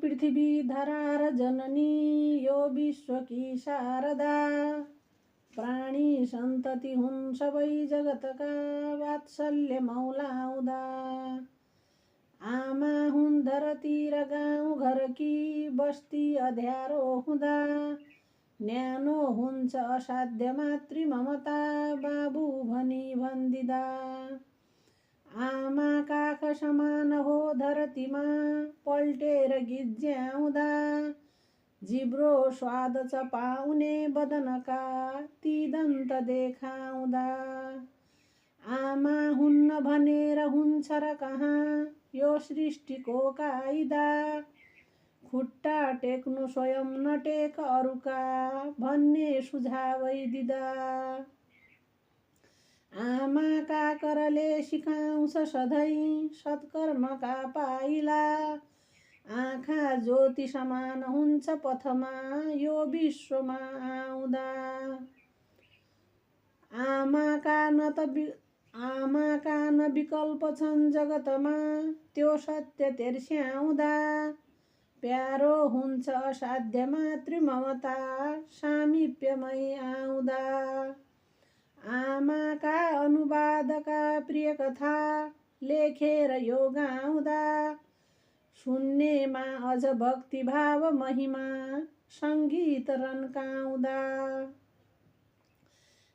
पृथ्वी धरार जननी यो विश्वकी शारदा प्राणी सन्तति हुन् सबै जगतका वात्सल्य मौलाउँदा आमा हुन् धरती र गाउँ घरकी बस्ती अध्यारो हुँदा न्यानो हुन्छ असाध्य मातृ ममता बाबु भनी भन्दिदा आमा काख समान हो धरतीमा पल्टेर गिज्याउँदा जिब्रो स्वाद चपाउने बदनका ती दन्त देखाउँदा आमा हुन्न भनेर हुन्छ र कहाँ यो सृष्टिको कायदा खुट्टा टेक्नु स्वयं नटेक अरूका भन्ने सुझावै दिदा आमा काकरले सिकाउँछ सधैँ सत्कर्मका पाइला आँखा ज्योति समान हुन्छ पथमा यो विश्वमा आउँदा आमाका न विकल्प छन् जगतमा त्यो सत्य तेर्स्याउँदा प्यारो हुन्छ असाध्य मातृ ममता सामिप्यमै आउँदा आमाका अनुवादका प्रिय कथा लेखेर यो गाउँदा सुन्नेमा अझ भक्तिभाव महिमा सङ्गीत रन्काउँदा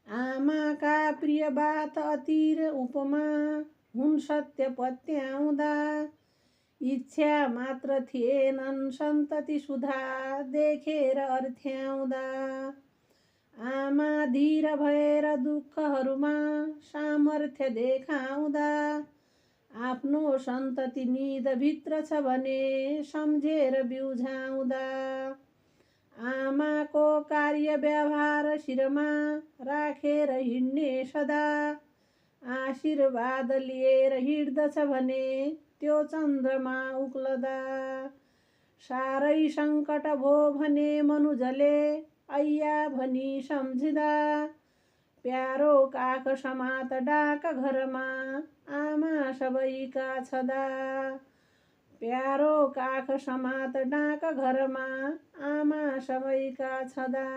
आमाका प्रिय बात अतिर उपमा हुन् सत्य पत्याउँदा इच्छा मात्र थिएनन् सन्तति सुधा देखेर अर्थ्याउँदा आमा धीर भएर दुःखहरूमा सामर्थ्य देखाउँदा आफ्नो सन्तति निदभित्र छ भने सम्झेर बिउझाउँदा आमाको कार्य व्यवहार शिरमा राखेर हिँड्ने सदा आशीर्वाद लिएर हिँड्दछ भने त्यो चन्द्रमा उक्लदा साह्रै सङ्कट भो भने मनुजले ऐया भनी सम्झिँदा प्यारो काख समात डाक घरमा आमा सबैका छदा प्यारो काख समात डाक घरमा आमा सबैका छदा।